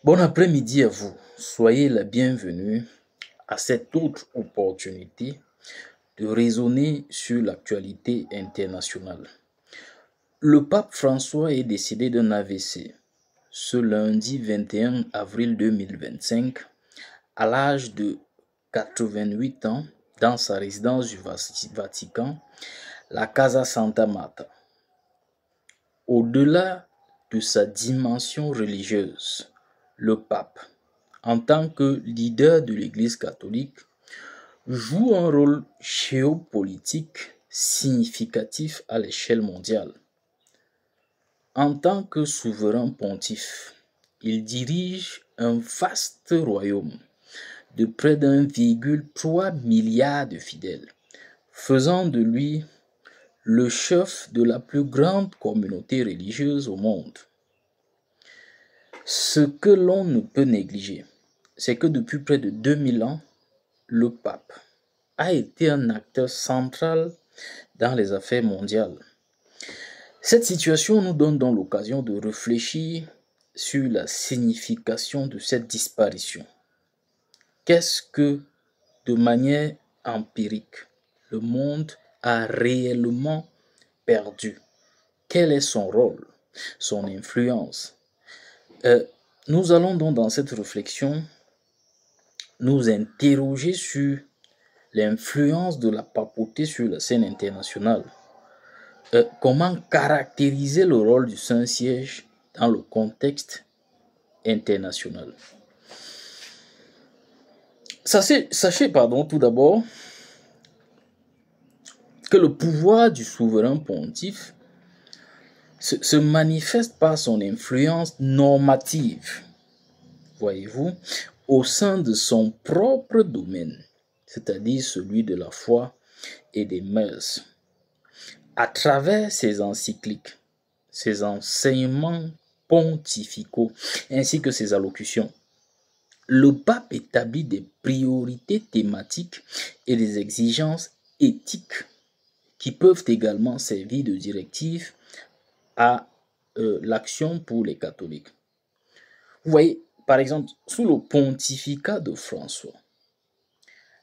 Bon après-midi à vous. Soyez la bienvenue à cette autre opportunité de raisonner sur l'actualité internationale. Le pape François est décédé d'un AVC ce lundi 21 avril 2025 à l'âge de 88 ans dans sa résidence du Vatican, la Casa Santa Marta. Au-delà de sa dimension religieuse, le pape, en tant que leader de l'Église catholique, joue un rôle géopolitique significatif à l'échelle mondiale. En tant que souverain pontife, il dirige un vaste royaume de près d'1,3 milliard de fidèles, faisant de lui le chef de la plus grande communauté religieuse au monde. Ce que l'on ne peut négliger, c'est que depuis près de 2000 ans, le pape a été un acteur central dans les affaires mondiales. Cette situation nous donne donc l'occasion de réfléchir sur la signification de cette disparition. Qu'est-ce que, de manière empirique, le monde a réellement perdu? Quel est son rôle, son influence? Nous allons donc dans cette réflexion nous interroger sur l'influence de la papauté sur la scène internationale. Comment caractériser le rôle du Saint-Siège dans le contexte international? Sachez tout d'abord que le pouvoir du souverain pontife se manifeste par son influence normative, voyez-vous, au sein de son propre domaine, c'est-à-dire celui de la foi et des mœurs, à travers ses encycliques, ses enseignements pontificaux, ainsi que ses allocutions. Le pape établit des priorités thématiques et des exigences éthiques qui peuvent également servir de directive à l'action pour les catholiques. Vous voyez, par exemple, sous le pontificat de François,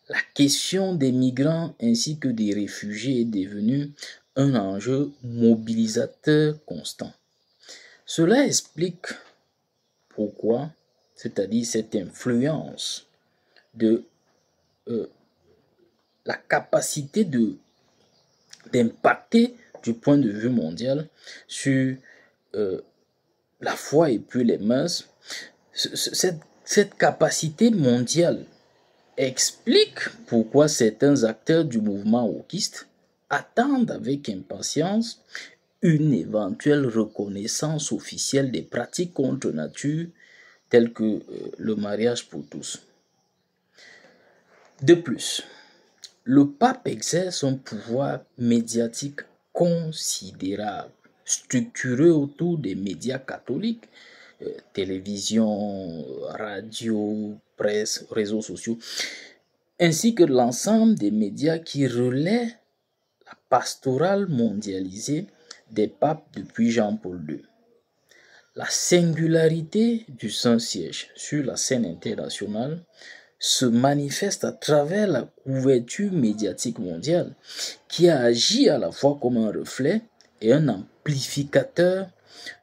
la question des migrants ainsi que des réfugiés est devenue un enjeu mobilisateur constant. Cela explique pourquoi, c'est-à-dire cette influence de la capacité d'impacter du point de vue mondial sur la foi et puis les mœurs. Cette capacité mondiale explique pourquoi certains acteurs du mouvement wokiste attendent avec impatience une éventuelle reconnaissance officielle des pratiques contre nature telles que le mariage pour tous. De plus, le pape exerce un pouvoir médiatique considérable, structuré autour des médias catholiques, télévision, radio, presse, réseaux sociaux, ainsi que l'ensemble des médias qui relaient la pastorale mondialisée des papes depuis Jean-Paul II. La singularité du Saint-Siège sur la scène internationale se manifeste à travers la couverture médiatique mondiale qui a agi à la fois comme un reflet et un amplificateur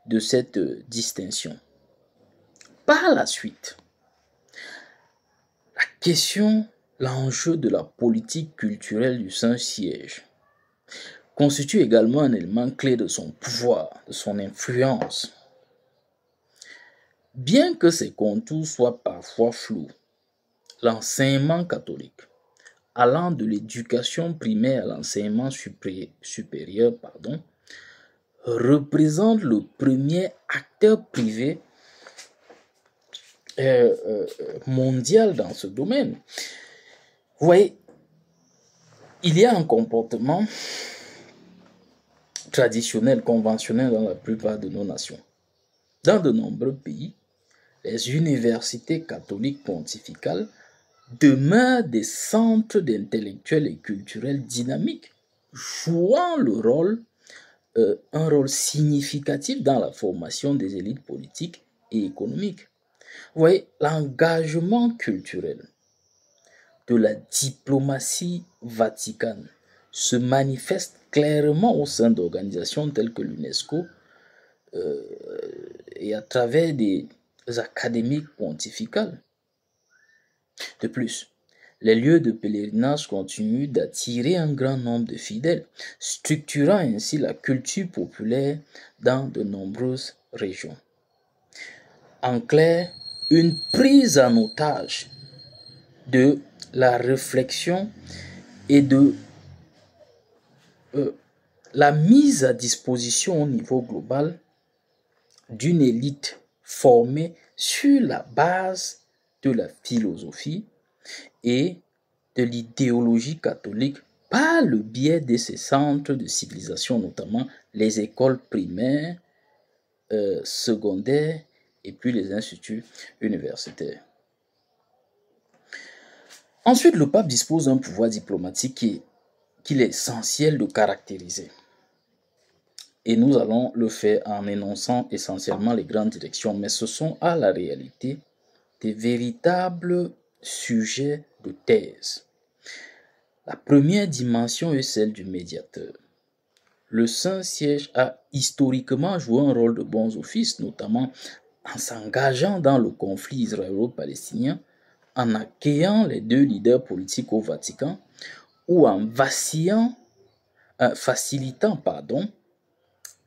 de cette distinction. Par la suite, la question, l'enjeu de la politique culturelle du Saint-Siège constitue également un élément clé de son pouvoir, de son influence. Bien que ses contours soient parfois flous, l'enseignement catholique, allant de l'éducation primaire à l'enseignement supérieur, représente le premier acteur privé mondial dans ce domaine. Vous voyez, il y a un comportement traditionnel, conventionnel dans la plupart de nos nations. Dans de nombreux pays, les universités catholiques pontificales demeurent des centres d'intellectuels et culturels dynamiques, jouant un rôle significatif dans la formation des élites politiques et économiques. Vous voyez, l'engagement culturel de la diplomatie vaticane se manifeste clairement au sein d'organisations telles que l'UNESCO et à travers des académies pontificales. De plus, les lieux de pèlerinage continuent d'attirer un grand nombre de fidèles, structurant ainsi la culture populaire dans de nombreuses régions. En clair, une prise en otage de la réflexion et de la mise à disposition au niveau global d'une élite formée sur la base de la philosophie et de l'idéologie catholique par le biais de ces centres de civilisation, notamment les écoles primaires, secondaires et puis les instituts universitaires. Ensuite, le pape dispose d'un pouvoir diplomatique qu'il est essentiel de caractériser. Et nous allons le faire en énonçant essentiellement les grandes directions, mais ce sont à la réalité des véritables sujets de thèse. La première dimension est celle du médiateur. Le Saint-Siège a historiquement joué un rôle de bons offices, notamment en s'engageant dans le conflit israélo-palestinien, en accueillant les deux leaders politiques au Vatican ou en facilitant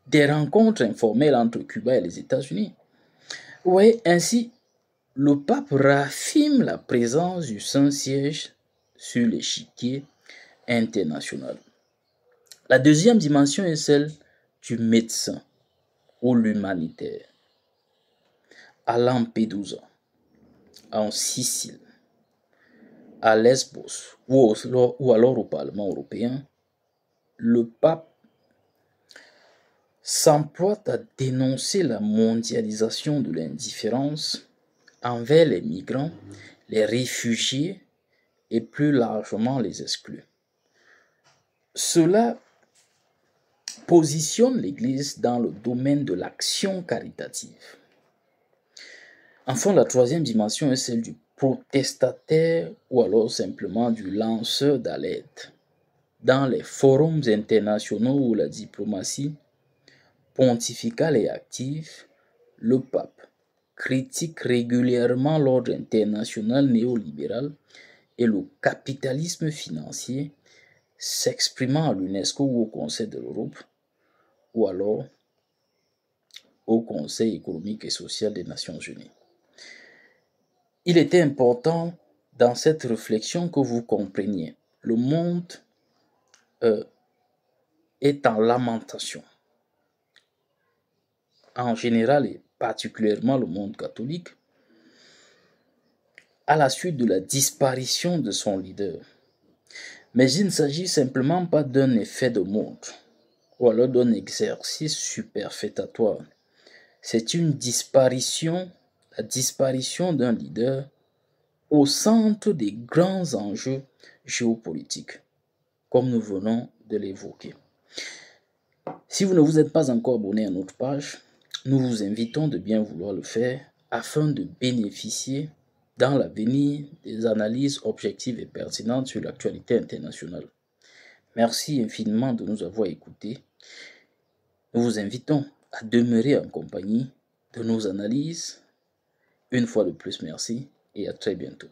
des rencontres informelles entre Cuba et les États-Unis. Vous voyez, ainsi, le pape raffirme la présence du Saint-Siège sur l'échiquier international. La deuxième dimension est celle du médecin ou l'humanitaire. À Lampedusa, en Sicile, à Lesbos ou alors au Parlement européen, le pape s'emploie à dénoncer la mondialisation de l'indifférence envers les migrants, les réfugiés et plus largement les exclus. Cela positionne l'Église dans le domaine de l'action caritative. Enfin, la troisième dimension est celle du protestataire ou alors simplement du lanceur d'alerte. Dans les forums internationaux où la diplomatie pontificale est active, le pape critique régulièrement l'ordre international néolibéral et le capitalisme financier, s'exprimant à l'UNESCO ou au Conseil de l'Europe, ou alors au Conseil économique et social des Nations Unies. Il était important dans cette réflexion que vous compreniez. Le monde est en lamentation. En général et particulièrement le monde catholique, à la suite de la disparition de son leader. Mais il ne s'agit simplement pas d'un effet de mode ou alors d'un exercice superfétatoire. C'est une disparition, la disparition d'un leader au centre des grands enjeux géopolitiques, comme nous venons de l'évoquer. Si vous ne vous êtes pas encore abonné à notre page, nous vous invitons de bien vouloir le faire afin de bénéficier dans l'avenir des analyses objectives et pertinentes sur l'actualité internationale. Merci infiniment de nous avoir écoutés. Nous vous invitons à demeurer en compagnie de nos analyses. Une fois de plus, merci et à très bientôt.